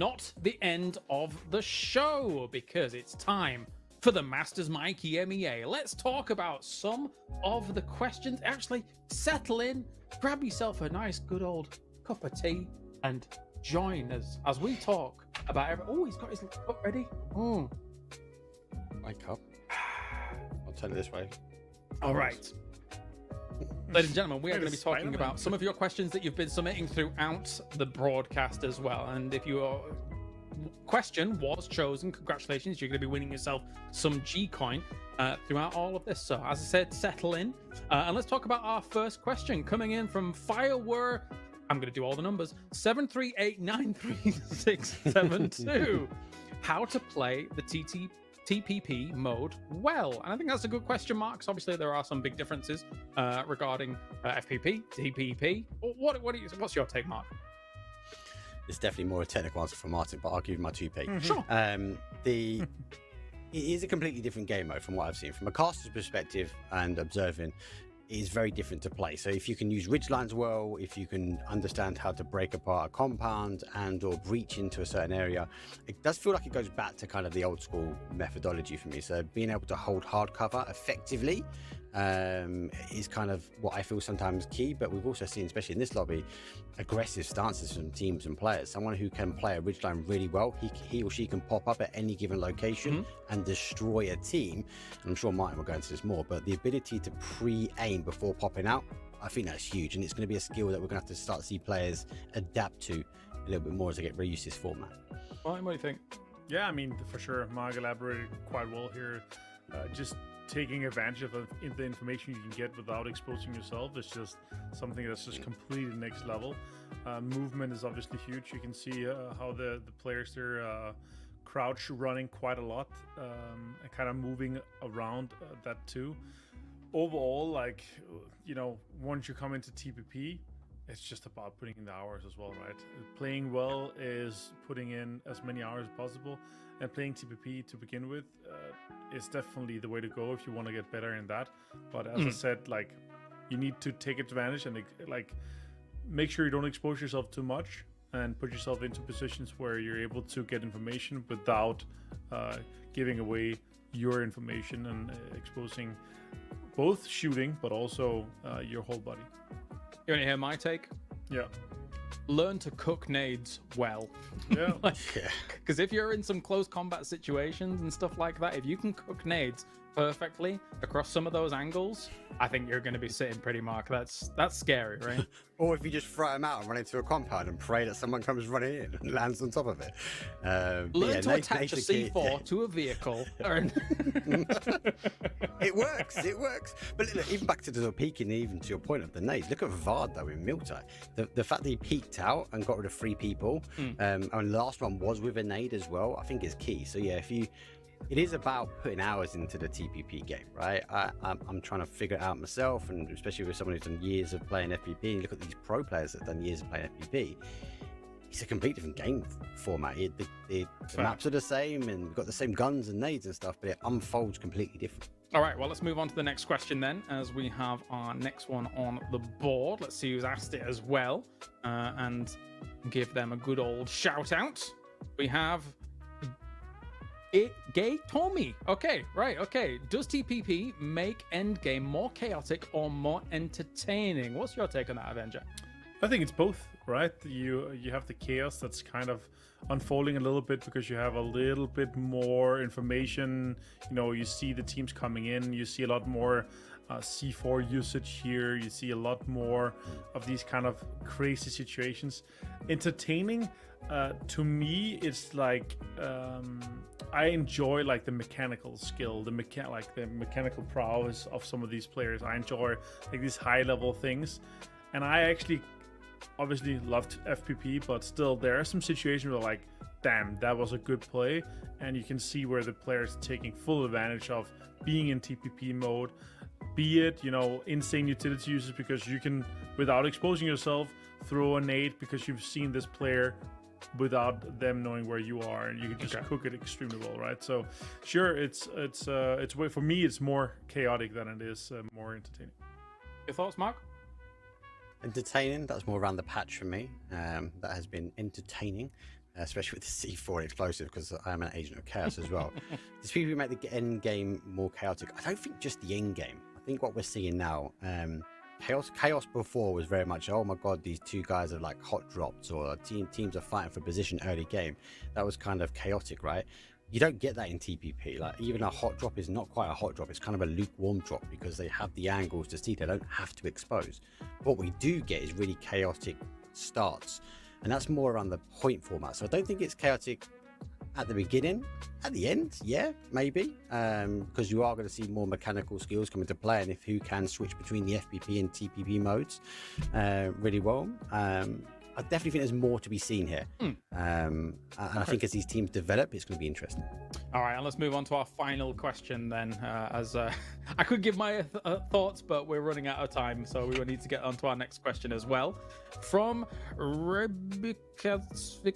not the end of the show, because it's time for the Masters EMEA. Let's talk about some of the questions. Actually, settle in, grab yourself a nice good old cup of tea, and join us as we talk about Oh, he's got his cup ready. My cup. I'll turn it this way. All right. Ladies and gentlemen, we are going to be talking about some of your questions that you've been submitting throughout the broadcast as well. And if your question was chosen, congratulations, you're going to be winning yourself some G-Coin throughout all of this. So, as I said, settle in. And let's talk about our first question coming in from Fireware. I'm going to do all the numbers. 738936672. How to play the TPP mode well? And I think that's a good question mark, because obviously there are some big differences regarding FPP, TPP. What's your take, Mark? It's definitely more a technical answer from Martin, but I'll give you my 2p. Sure. It is a completely different game mode from what I've seen. From a caster's perspective and observing, it is very different to play. So if you can use ridgelines well, if you can understand how to break apart a compound and or breach into a certain area, it does feel like it goes back to kind of the old school methodology for me. So being able to hold hard cover effectively is kind of what I feel sometimes key. But we've also seen, especially in this lobby, aggressive stances from teams and players. Someone who can play a ridgeline really well, he or she can pop up at any given location and destroy a team. And I'm sure Martin will go into this more, but the ability to pre-aim before popping out, I think that's huge, and it's going to be a skill that we're going to have to start to see players adapt to a little bit more as they get very used to this format. Martin, what do you think? Yeah, I mean, for sure, Mark elaborated quite well here. Just taking advantage of the information you can get without exposing yourself is just something that's just completely next level. Movement is obviously huge. You can see how the players there crouch running quite a lot and kind of moving around that too. Overall, like, you know, once you come into TPP, it's just about putting in the hours as well, right? Playing well is putting in as many hours as possible, and playing TPP to begin with is definitely the way to go if you want to get better in that. But as I said, like, you need to take advantage and like make sure you don't expose yourself too much and put yourself into positions where you're able to get information without giving away your information and exposing both shooting but also your whole body. You want to hear my take? Yeah. Learn to cook nades well. Yeah. Because if you're in some close combat situations and stuff like that, if you can cook nades perfectly across some of those angles, I think you're going to be sitting pretty, Mark. That's scary, right? Or if you just throw them out and run into a compound and pray that someone comes running in and lands on top of it. Learn to attach a C4 to a vehicle. It works. But look, even back to the peaking, even to your point of the nades, look at Vard though in Miltai. The fact that he peeked out and got rid of 3 people, and the last one was with a nade as well, I think is key. So yeah, it is about putting hours into the TPP game, right? I'm trying to figure it out myself, and especially with someone who's done years of playing FPP, and you look at these pro players that have done years of playing FPP, it's a complete different game format. The maps are the same, and we've got the same guns and nades and stuff, but it unfolds completely different. All right, well, let's move on to the next question then, as we have our next one on the board. Let's see who's asked it as well, and give them a good old shout out. We have Gay Tommy. Okay. Does TPP make endgame more chaotic or more entertaining? What's your take on that, Avenger? I think it's both, right? You have the chaos that's kind of unfolding a little bit because you have a little bit more information. You know, you see the teams coming in. You see a lot more C4 usage here. You see a lot more of these kind of crazy situations. Entertaining, to me, it's like I enjoy like the mechanical skill, the mechanical prowess of some of these players. I enjoy like these high level things, and I actually obviously loved FPP, but still there are some situations where like, damn, that was a good play, and you can see where the players taking full advantage of being in TPP mode, be it, you know, insane utility uses because you can, without exposing yourself, throw a nade because you've seen this player without them knowing where you are, and you can just cook it extremely well, right? So sure, it's way, for me it's more chaotic than it is more entertaining. Your thoughts, Mark? Entertaining, that's more around the patch for me. That has been entertaining. especially with the C4 explosive, because I am an agent of chaos as well. There's people who make the end game more chaotic. I don't think just the end game. I think what we're seeing now, chaos before was very much, oh my god, these two guys are like hot dropped, or teams are fighting for position early game. That was kind of chaotic, right? You don't get that in TPP. Like, even a hot drop is not quite a hot drop. It's kind of a lukewarm drop because they have the angles to see. They don't have to expose. What we do get is really chaotic starts, and that's more around the point format. So I don't think it's chaotic at the beginning. At the end, yeah, maybe, because you are going to see more mechanical skills come into play, and if who can switch between the FPP and TPP modes really well. I definitely think there's more to be seen here. And I think as these teams develop, it's going to be interesting. All right, and let's move on to our final question then. I could give my thoughts, but we're running out of time, so we will need to get on to our next question as well. From Ribkasvik,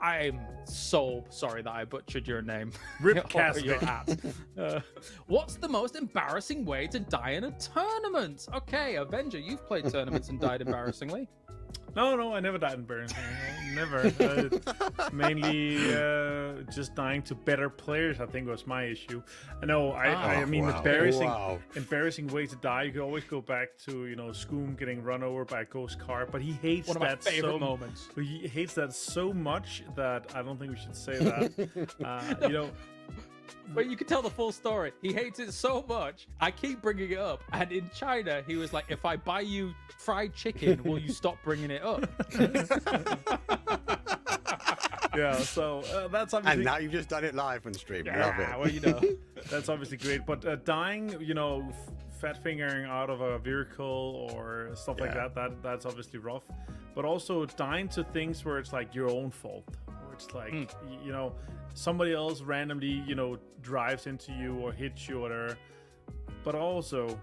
I'm so sorry that I butchered your name. Ribkasvik. What's the most embarrassing way to die in a tournament? Okay, Avenger, you've played tournaments and died embarrassingly. No, I never died in Burn. Never. Mainly just dying to better players, I think, was my issue. I mean, embarrassing way to die. You can always go back to, Skoom getting run over by a ghost car, but he hates one of that my favorite moments. He hates that so much that I don't think we should say that. But you can tell the full story. He hates it so much. I keep bringing it up. And in China, he was like, if I buy you fried chicken, will you stop bringing it up? Yeah, so that's obviously... And now you've just done it live on stream. Yeah, Love it. well, That's obviously great. But dying, fat fingering out of a vehicle or stuff like that's obviously rough. But also dying to things where it's like your own fault. Where it's like, somebody else randomly, drives into you or hits you or whatever. But also,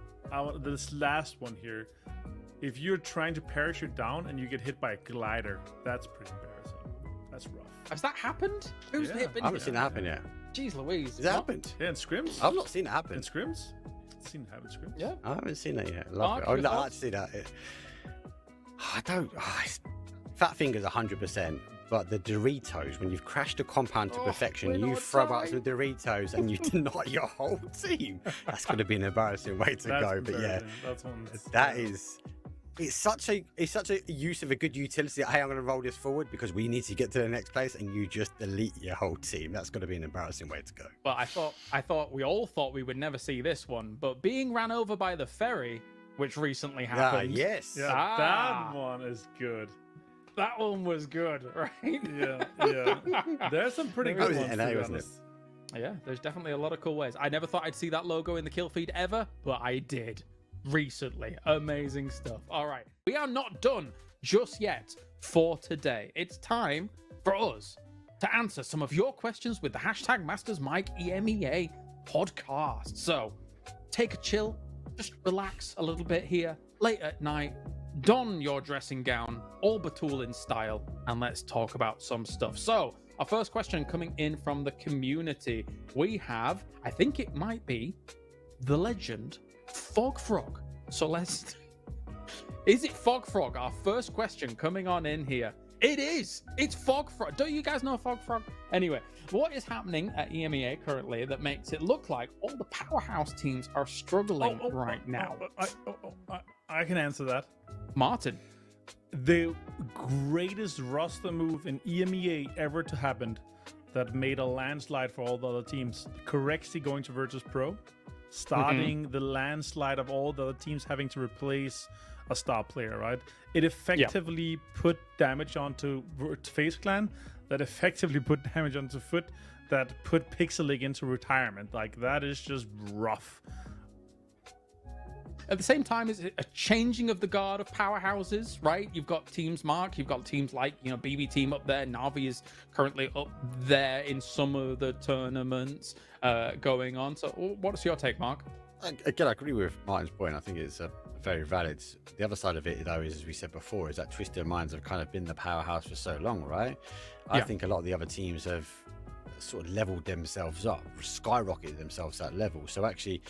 this last one here, if you're trying to parachute down and you get hit by a glider, that's pretty embarrassing. That's rough. Has that happened? Who's I haven't seen it happen yet. Jeez Louise. Has it happened? Yeah, in scrims? I've not seen it happen. In scrims? I've seen it happen in scrims. Yeah. I haven't seen it yet. Love it. I'd like to see that. I don't. Fat fingers 100%. But the Doritos, when you've crashed a compound to perfection, you throw out some Doritos and you deny your whole team. That's going to be an embarrassing way to go. But yeah, it's such a use of a good utility. Hey, I'm going to roll this forward because we need to get to the next place, and you just delete your whole team. That's going to be an embarrassing way to go. Well, I thought we all thought we would never see this one, but being ran over by the ferry, which recently happened. Yes. Yeah, that one is good. That one was good, right? Yeah. There's some pretty good ones, to be honest. Yeah, there's definitely a lot of cool ways. I never thought I'd see that logo in the kill feed ever, but I did recently. Amazing stuff. All right, we are not done just yet for today. It's time for us to answer some of your questions with the hashtag MastersMikeEMEA podcast. So take a chill, just relax a little bit here, late at night. Don your dressing gown, all Batulin style, and let's talk about some stuff. So, our first question coming in from the community. We have, I think it might be, the legend, Fogfrog. So let's... Is it Fogfrog? Our first question coming on in here. It is! It's Fogfrog. Don't you guys know Fogfrog? Anyway, what is happening at EMEA currently that makes it look like all the powerhouse teams are struggling right now? I can answer that. Martin. The greatest roster move in EMEA ever to happen that made a landslide for all the other teams. Corexy going to Virtus Pro, starting the landslide of all the other teams having to replace a star player, right? It effectively put damage onto FaZe Clan, that effectively put damage onto Foot, that put Pixelig into retirement. Like, that is just rough. At the same time, it's a changing of the guard of powerhouses, right? You've got teams, Mark. You've got teams like, BB Team up there. Navi is currently up there in some of the tournaments going on. So what's your take, Mark? Again, I agree with Martin's point. I think it's very valid. The other side of it, though, is, as we said before, is that Twisted Minds have kind of been the powerhouse for so long, right? I think a lot of the other teams have sort of leveled themselves up, skyrocketed themselves to that level. So actually...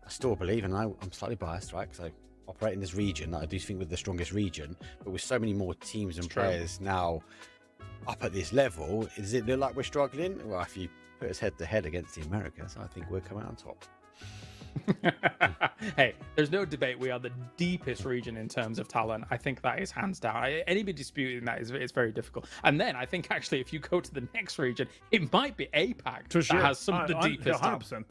I still believe, and I'm slightly biased, right? Because I operate in this region that I do think we're the strongest region, but with so many more teams and players now up at this level, does it look like we're struggling? Well, if you put us head to head against the Americas, I think we're coming out on top. Hey, there's no debate. We are the deepest region in terms of talent. I think that is hands down. Anybody disputing that is very difficult. And then I think actually, if you go to the next region, it might be APAC that has some of the deepest 100%. talent.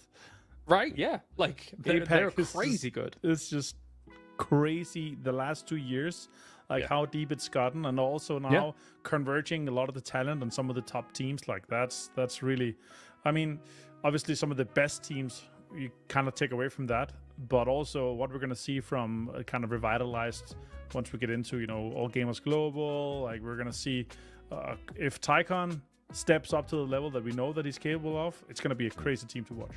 Right? Yeah. Like they're crazy good. It's just crazy the last 2 years, like how deep it's gotten, and also now converging a lot of the talent on some of the top teams. Like that's really, I mean, obviously some of the best teams you kind of take away from that, but also what we're going to see from kind of revitalized once we get into, you know, All Gamers Global. Like we're going to see if Tycon steps up to the level that we know that he's capable of, it's going to be a crazy team to watch.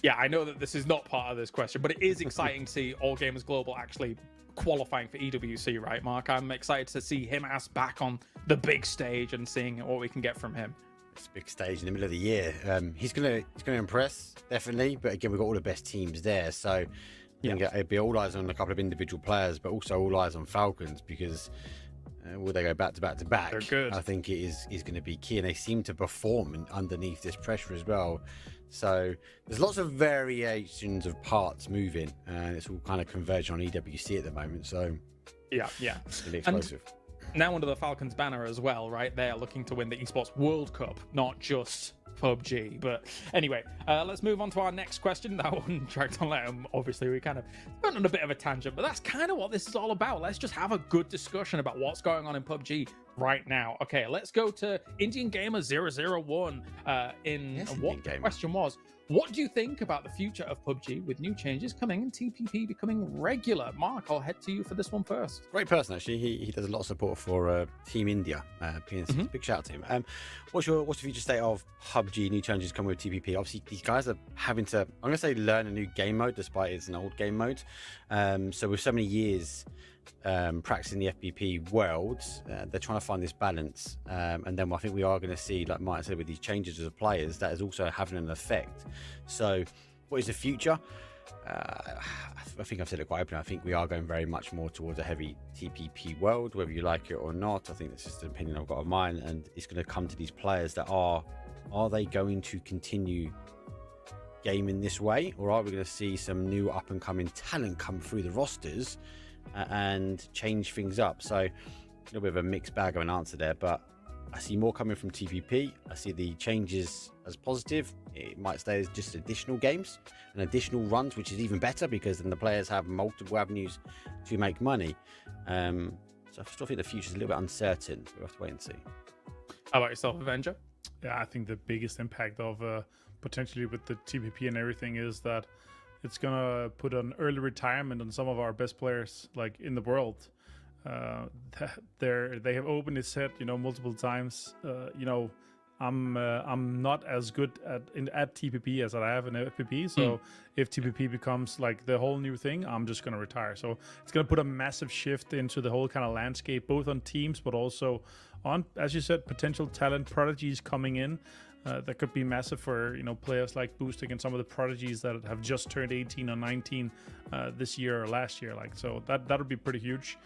I know that this is not part of this question, but it is exciting to see All Gamers Global actually qualifying for EWC, right, Mark? I'm excited to see him ass back on the big stage and seeing what we can get from him. It's a big stage in the middle of the year. He's gonna impress, definitely. But again, we've got all the best teams there, so it'd be all eyes on a couple of individual players, but also all eyes on Falcons, because will they go back to back to back? They're good. I think it is going to be key, and they seem to perform underneath this pressure as well. So there's lots of variations of parts moving, and it's all kind of converging on EWC at the moment. So it's really explosive. Now under the Falcons banner as well, right? They're looking to win the Esports World Cup, not just PUBG. But anyway, let's move on to our next question. That one dragged on. Obviously, we kind of went on a bit of a tangent, but that's kind of what this is all about. Let's just have a good discussion about what's going on in PUBG right now. Okay, let's go to Indian Gamer 001. The question was, what do you think about the future of PUBG with new changes coming and TPP becoming regular? Mark, I'll head to you for this one first. Great person, actually. He does a lot of support for Team India. PNC. Big shout out to him. What's the future state of PUBG? New challenges coming with TPP. Obviously, these guys are having to, I'm going to say, learn a new game mode, despite it's an old game mode. So with so many years practicing the FPP world, they're trying to find this balance, and then I think we are going to see, like Martin said, with these changes as players, that is also having an effect. So what is the future? I think I've said it quite openly. I think we are going very much more towards a heavy TPP world, whether you like it or not. I think that's just an opinion I've got of mine, and it's going to come to these players that are they going to continue gaming this way, or are we going to see some new up and coming talent come through the rosters and change things up? So a little bit of a mixed bag of an answer there, but I see more coming from TPP. I see the changes as positive. It might stay as just additional games and additional runs, which is even better, because then the players have multiple avenues to make money. So I still think the future is a little bit uncertain. We'll have to wait and see. How about yourself, Avenger? Yeah, I think the biggest impact of potentially with the TPP and everything is that it's gonna put an early retirement on some of our best players, like in the world. They have opened his head, multiple times. I'm not as good at TPP as I have in FPP. So if TPP becomes like the whole new thing, I'm just gonna retire. So it's gonna put a massive shift into the whole kind of landscape, both on teams, but also on, as you said, potential talent prodigies coming in. That could be massive for players like Boosting and some of the prodigies that have just turned 18 or 19 this year or last year. Like, so that would be pretty huge.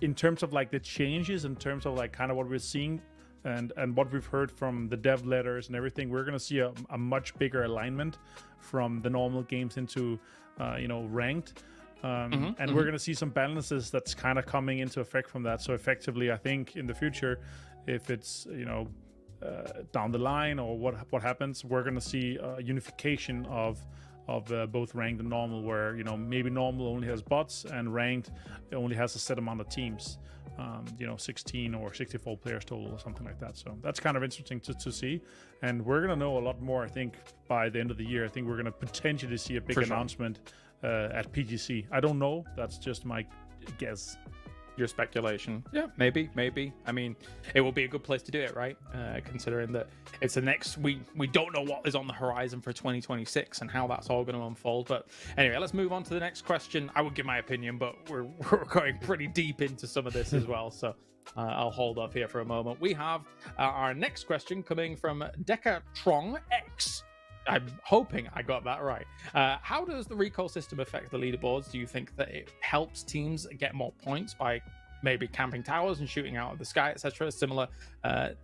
In terms of like the changes, in terms of like kind of what we're seeing and what we've heard from the dev letters and everything, we're going to see a much bigger alignment from the normal games into ranked. And we're going to see some balances that's kind of coming into effect from that. So effectively, I think in the future, if it's down the line or what happens, we're going to see a unification of both ranked and normal, where maybe normal only has bots and ranked only has a set amount of teams, 16 or 64 players total or something like that. So that's kind of interesting to see, and we're going to know a lot more, I think, by the end of the year. I think we're going to potentially see a big announcement at PGC. I don't know, that's just my guess. Your speculation. Yeah, maybe. I mean, it will be a good place to do it, right? Considering that it's the next, we don't know what is on the horizon for 2026 and how that's all going to unfold. But anyway, let's move on to the next question. I would give my opinion, but we're going pretty deep into some of this as well. So I'll hold off here for a moment. We have our next question coming from Decatron X. I'm hoping I got that right. How does the recall system affect the leaderboards? Do you think that it helps teams get more points by maybe camping towers and shooting out of the sky, etc. Similar.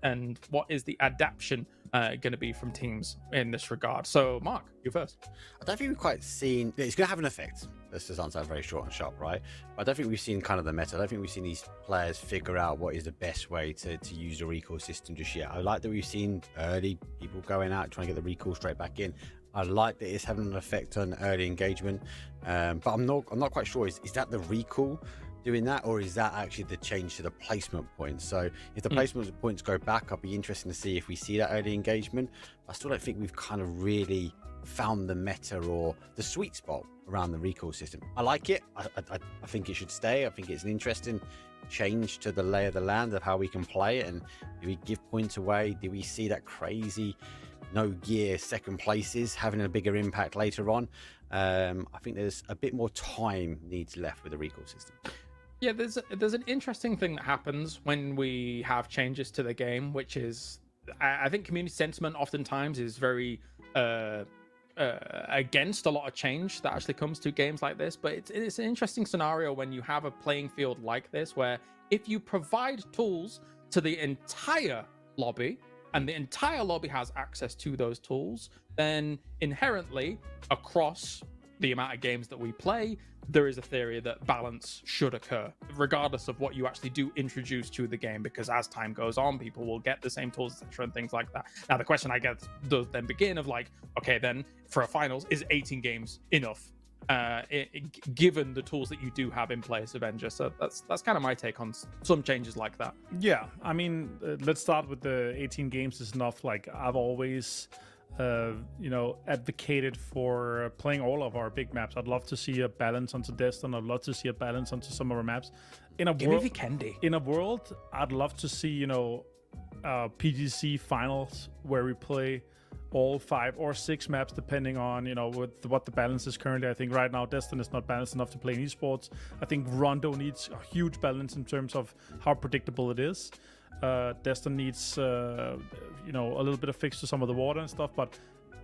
And what is the adaptation going to be from teams in this regard? So, Mark, you first. I don't think we've quite seen. It's going to have an effect. Let's just answer that very short and sharp, right? But I don't think we've seen kind of the meta. I don't think we've seen these players figure out what is the best way to use the recall system just yet. I like that we've seen early people going out trying to get the recall straight back in. I like that it's having an effect on early engagement, but I'm not quite sure. Is that the recall doing that, or is that actually the change to the placement points? So if the placement points go back, I'll be interested to see if we see that early engagement. I still don't think we've kind of really found the meta or the sweet spot around the recall system. I like it. I think it should stay. I think it's an interesting change to the lay of the land of how we can play it. And do we give points away? Do we see that crazy no gear second places having a bigger impact later on? I think there's a bit more time needs left with the recall system. Yeah, there's an interesting thing that happens when we have changes to the game, which is I think community sentiment oftentimes is very against a lot of change that actually comes to games like this. But it's an interesting scenario when you have a playing field like this, where if you provide tools to the entire lobby and the entire lobby has access to those tools, then inherently across the amount of games that we play, there is a theory that balance should occur, regardless of what you actually do introduce to the game, because as time goes on, people will get the same tools, etc., and things like that. Now, the question I guess does then begin of like, okay, then for a finals, is 18 games enough, given the tools that you do have in place, Avenger? So that's kind of my take on some changes like that. Yeah, I mean, let's start with the 18 games is enough. Like, I've always advocated for playing all of our big maps. I'd love to see a balance onto Destin. I'd love to see a balance onto some of our maps. In a world, I'd love to see, PGC finals where we play all 5 or 6 maps, depending on, what the balance is currently. I think right now Destin is not balanced enough to play in esports. I think Rondo needs a huge balance in terms of how predictable it is. Destin needs, a little bit of fix to some of the water and stuff, but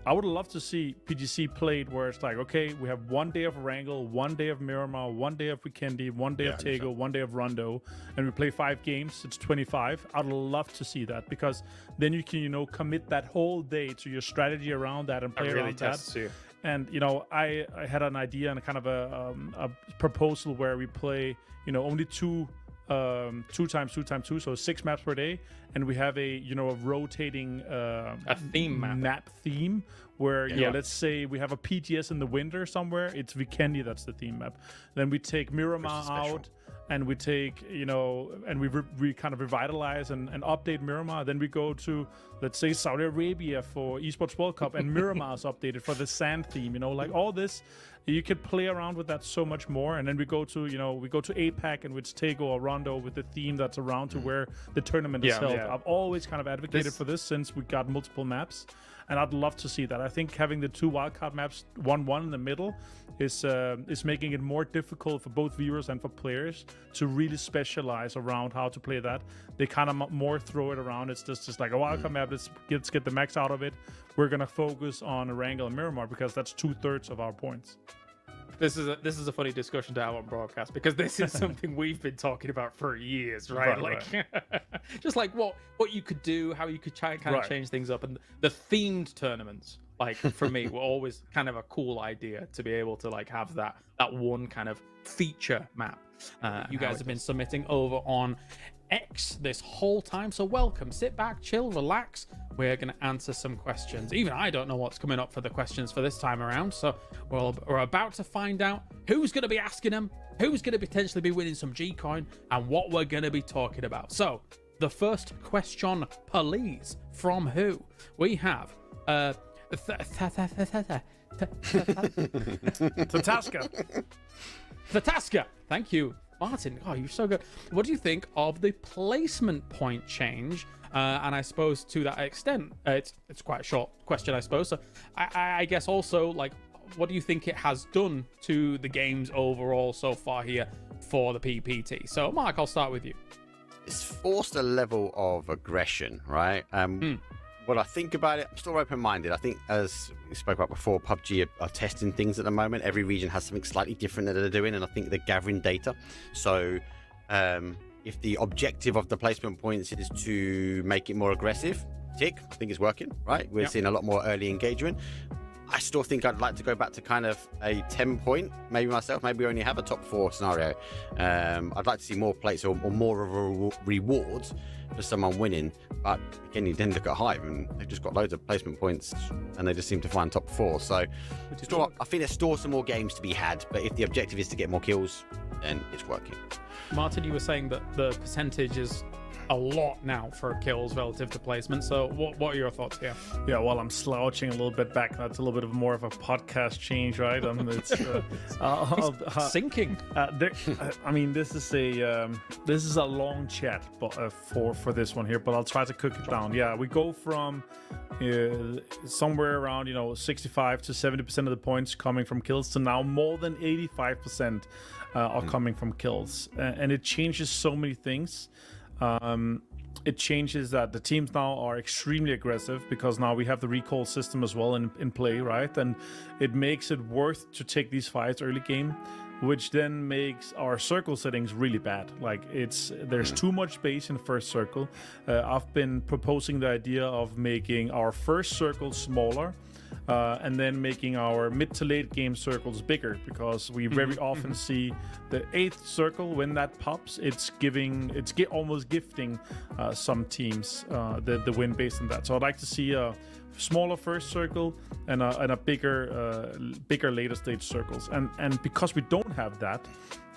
I would love to see PGC played where it's like, okay, we have 1 day of Wrangle, 1 day of Miramar, 1 day of Weekendy, 1 day of Tego, sure. 1 day of Rondo, and we play 5 games. It's 25. I'd love to see that, because then you can, commit that whole day to your strategy around that and play around that. You. And, I had an idea and kind of a proposal where we play, only 2 times 2 times 2, so 6 maps per day, and we have a rotating a theme map theme where let's say we have a PGS in the winter somewhere, it's Weekendy, that's the theme map. Then we take Miramar out, and we take and we kind of revitalize and update Miramar. Then we go to, let's say, Saudi Arabia for Esports World Cup, and Miramar is updated for the sand theme. Like all this. You could play around with that so much more, and then we go to APAC, and it's Tego or Rondo with the theme that's around to where the tournament is held. I've always kind of advocated for this since we got multiple maps, and I'd love to see that. I think having the 2 wildcard maps, 1-1 in the middle, is making it more difficult for both viewers and for players to really specialize around how to play that. They kind of more throw it around. It's just like a wildcard map. Let's get the max out of it. We're gonna focus on Wrangle and Miramar because that's 2/3 of our points. This is a funny discussion to have on broadcast, because this is something we've been talking about for years, right? Like, just like what you could do, how you could try and kind of change things up, and the themed tournaments. Like, for me, were always kind of a cool idea to be able to like have that one kind of feature map. You guys have been submitting over on X this whole time, so welcome. Sit back, chill, relax. We're going to answer some questions. Even I don't know what's coming up for the questions for this time around, so we're about to find out who's going to be asking them, who's going to potentially be winning some G-Coin, and what we're going to be talking about. So the first question, please, from who? We have Tataska. Thank you, Martin. Oh, you're so good. What do you think of the placement point change? And I suppose to that extent, it's quite a short question, I suppose. So I guess also, like, what do you think it has done to the games overall so far here for the PPT? So, Mark, I'll start with you. It's forced a level of aggression, right? What I think about it, I'm still open-minded. I think, as we spoke about before, PUBG are testing things at the moment. Every region has something slightly different that they're doing, and I think they're gathering data. So If the objective of the placement points is to make it more aggressive, tick, I think it's working, right? We're seeing a lot more early engagement. I still think I'd like to go back to kind of a 10-point, maybe myself, maybe we only have a top 4 scenario. I'd like to see more plates or more of a reward for someone winning. But again, you then look at Hive and they've just got loads of placement points and they just seem to find top 4. So I think there's still some more games to be had, but if the objective is to get more kills, then it's working. Martin, you were saying that the percentage is a lot now for kills relative to placement. So what are your thoughts here? Yeah, well, I'm slouching a little bit back. That's a little bit of more of a podcast change, right? It's sinking. I mean, this is a long chat, but for this one here. But I'll try to cook it down. Yeah, we go from somewhere around 65 to 70% of the points coming from kills to now more than 85% are coming from kills, and it changes so many things. It changes that the teams now are extremely aggressive because now we have the recall system as well in play, right? And it makes it worth to take these fights early game, which then makes our circle settings really bad. Like there's too much space in the first circle. I've been proposing the idea of making our first circle smaller, and then making our mid to late game circles bigger, because we very often see the 8th circle, when that pops, it's almost gifting some teams the win based on that. So I'd like to see a smaller first circle and a bigger later stage circles, and because we don't have that,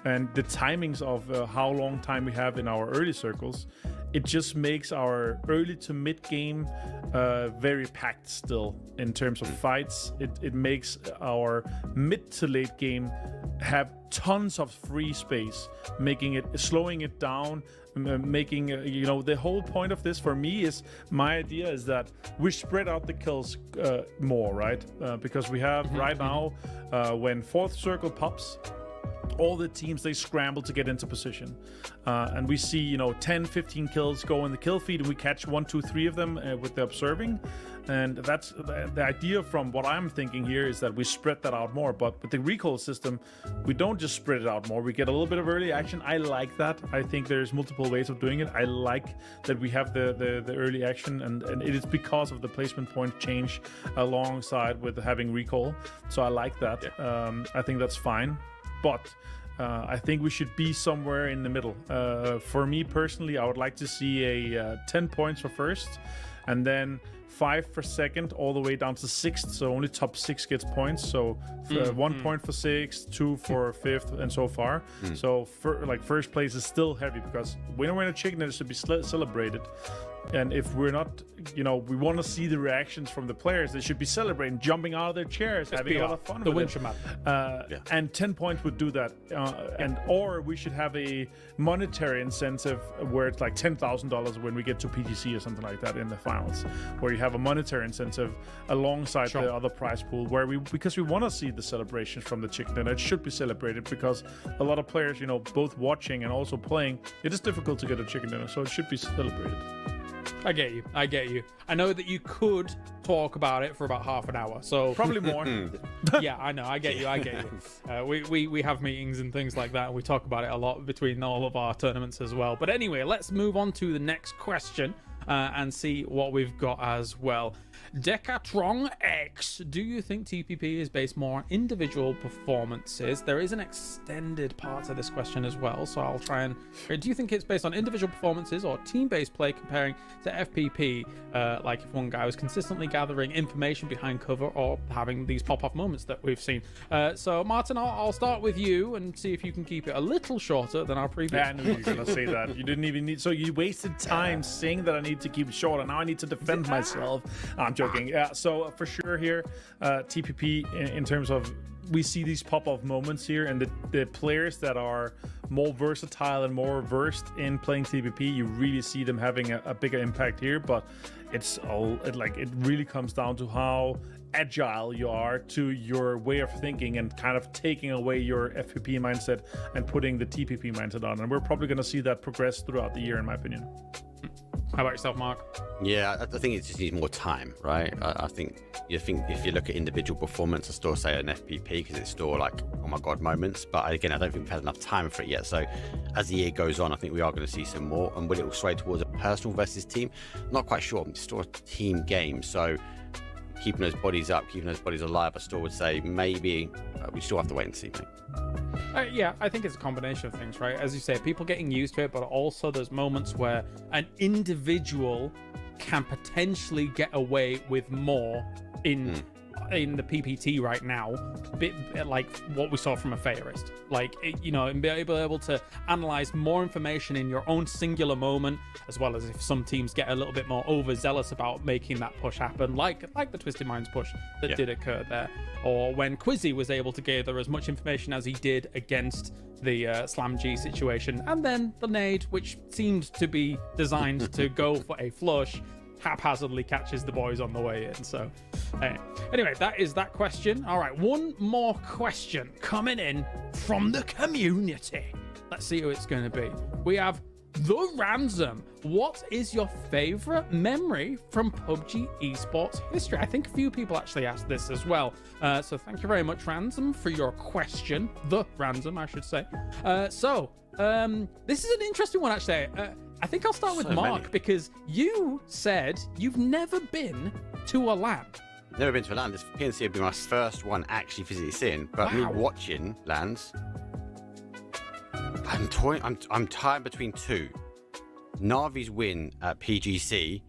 and the timings of how long time we have in our early circles, it just makes our early to mid game very packed still in terms of fights. It makes our mid to late game have tons of free space, slowing it down, making the whole point of this for me is, my idea is that we spread out the kills more, right? Because we have right now, when 4th circle pops, all the teams, they scramble to get into position, and we see 10 15 kills go in the kill feed, and we catch 1 2 3 of them with the observing. And that's the idea from what I'm thinking here, is that we spread that out more. But with the recall system, we don't just spread it out more, we get a little bit of early action. I like that. I think there's multiple ways of doing it. I like that we have the early action, and it is because of the placement point change alongside with having recall. So I like that. I think that's fine. But I think we should be somewhere in the middle. For me personally, I would like to see a 10 points for first, and then 5 for second, all the way down to 6th. So only top 6 gets points. So 1 point for 6th, 2 for 5th, and so far. So first place is still heavy, because winner chicken dinner should be celebrated. And if we're not, we want to see the reactions from the players. They should be celebrating, jumping out of their chairs, having a lot of fun with it. And 10 points would do that. Or we should have a monetary incentive where it's like $10,000 when we get to PTC or something like that in the finals, where you have a monetary incentive alongside the other prize pool, because we want to see the celebrations from the chicken dinner. It should be celebrated, because a lot of players, both watching and also playing, it is difficult to get a chicken dinner, so it should be celebrated. I get you. I know that you could talk about it for about half an hour, so probably more. Yeah, I know. I get you. We have meetings and things like that, and we talk about it a lot between all of our tournaments as well. But anyway, let's move on to the next question and see what we've got as well. Decatron X, do you think TPP is based more on individual performances? There is an extended part to this question as well, so I'll try and... Do you think it's based on individual performances or team-based play, comparing to FPP, like if one guy was consistently gathering information behind cover or having these pop-off moments that we've seen? So Martin, I'll start with you and see if you can keep it a little shorter than our previous. Yeah, I knew you were going to say that. You didn't even need... So you wasted time saying that I need to keep it short, and now I need to defend myself. I'm joking. Yeah, so for sure here, TPP in terms of, we see these pop-off moments here, and the players that are more versatile and more versed in playing TPP, you really see them having a bigger impact here. But it really comes down to how agile you are to your way of thinking, and kind of taking away your FPP mindset and putting the TPP mindset on. And we're probably going to see that progress throughout the year, in my opinion. How about yourself, Mark? Yeah, I think it just needs more time, right? I think if you look at individual performance, I still say an FPP because it's still like, oh my god, moments. But again, I don't think we've had enough time for it yet. So as the year goes on, I think we are going to see some more. And will it sway towards a personal versus team? Not quite sure. It's still a team game, so keeping those bodies up, keeping those bodies alive, I still would say maybe we still have to wait and see. Yeah, I think it's a combination of things, right? As you say, people getting used to it, but also there's moments where an individual can potentially get away with more in the PPT right now, bit like what we saw from a Kaelaris. Like, and be able to analyze more information in your own singular moment, as well as if some teams get a little bit more overzealous about making that push happen, like the Twisted Minds push that did occur there, or when Quizzy was able to gather as much information as he did against the Slam G situation, and then the nade, which seemed to be designed to go for a flush, haphazardly catches the boys on the way in. So anyway, that is that question. All right, one more question coming in from the community. Let's see who it's going to be. We have The Ransom. What is your favorite memory from PUBG esports history? I think a few people actually asked this as well. So thank you very much, Ransom, for your question. The Ransom, I should say. This is an interesting one, actually. I think I'll start with Mark, because you said you've never been to a LAN. Never been to a LAN. This PNC would be my first one actually physically seeing, but me watching LANs, I'm tied between two. Navi's win at PGC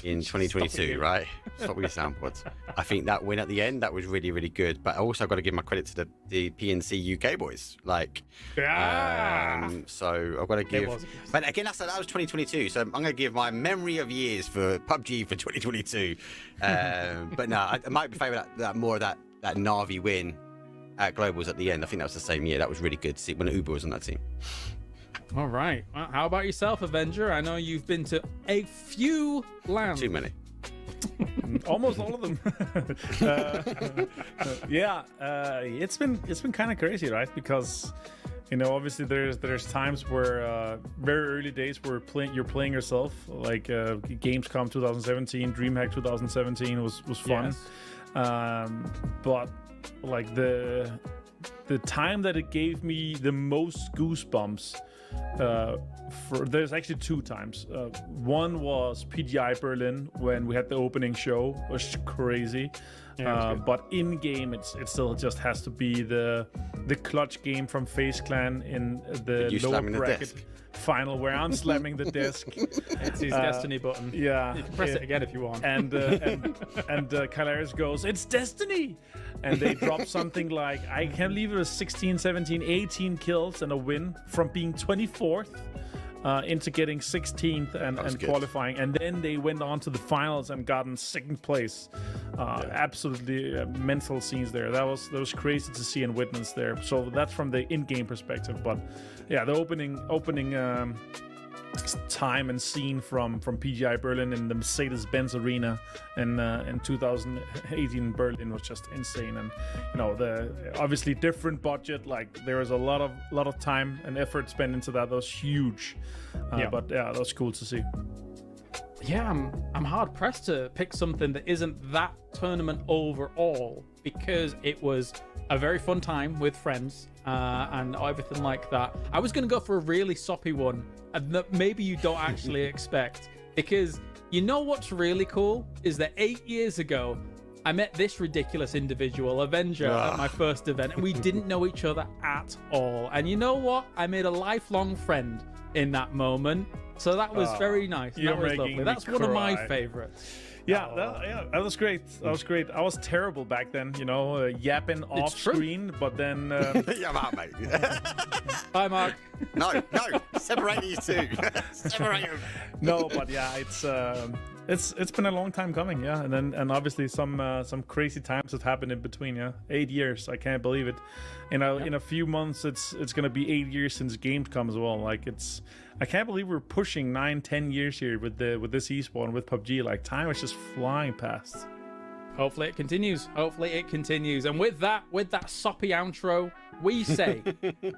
in 2022, right? Stop with your soundboards. I think that win at the end, that was really, really good. But I also got to give my credit to the PNC UK boys. So I've got to give. But again, that was 2022. So I'm going to give my memory of years for PUBG for 2022. But no, I might be favouring that more of that Navi win at Globals at the end. I think that was the same year. That was really good to see when Uber was on that team. All right. Well, how about yourself, Avenger? I know you've been to a few LANs. Too many. Almost all of them. It's been kind of crazy, right? Because obviously there's times where very early days where you're playing yourself, like Gamescom 2017, DreamHack 2017 was fun. Yes. But like the time that it gave me the most goosebumps, there's actually two times. One was PGI Berlin when we had the opening show. It was crazy. But in game, it still just has to be the clutch game from FaZe Clan in the lower bracket final, where I'm slamming the desk. It's his Destiny button. Yeah, you can press it again if you want. And Kaelaris goes, "It's Destiny!" And they drop something like, I can't believe it was 16, 17, 18 kills and a win from being 24th into getting 16th and qualifying. And then they went on to the finals and got in second place. Absolutely mental scenes there. That was crazy to see and witness there. So that's from the in-game perspective. But yeah, the opening time and scene from PGI Berlin in the Mercedes-Benz Arena in 2018 in Berlin was just insane. And the obviously different budget, like there was a lot of time and effort spent into that. That was huge. But yeah, that was cool to see. Yeah, I'm hard pressed to pick something that isn't that tournament overall, because it was a very fun time with friends and everything like that. I was going to go for a really soppy one that maybe you don't actually expect, because what's really cool is that 8 years ago I met this ridiculous individual, Avenger, at my first event, and we didn't know each other at all. And you know what? I made a lifelong friend in that moment. So that was very nice. That was lovely. That's one of my favorites. Yeah, that was great. That was great. I was terrible back then, yapping off screen, but then... Yeah, I'm out, mate. Bye, Mark. No, separate these two. Separate them. No, but yeah, it's been a long time coming, yeah, and obviously some crazy times have happened in between, yeah. 8 years, I can't believe it. In a few months, it's gonna be 8 years since Gamescom as well. Like I can't believe we're pushing 9-10 years here with this esport and with PUBG. Like time is just flying past. Hopefully it continues. And with that soppy outro, we say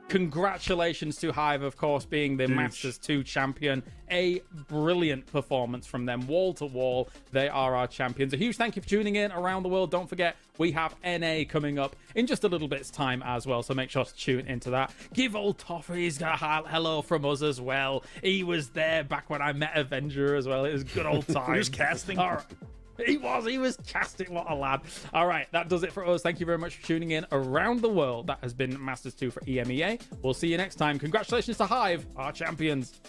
congratulations to Hive, of course, being the Masters 2 champion. A brilliant performance from them, wall to wall. They are our champions. A huge thank you for tuning in around the world. Don't forget, we have NA coming up in just a little bit's time as well, so make sure to tune into that. Give old Toffee's a hello from us as well. He was there back when I met Anvqr as well. It was good old time. He was casting. All right. He was casting. What a lad. All right, that does it for us. Thank you very much for tuning in around the world. That has been Masters 2 for EMEA. We'll see you next time. Congratulations to Hive, our champions.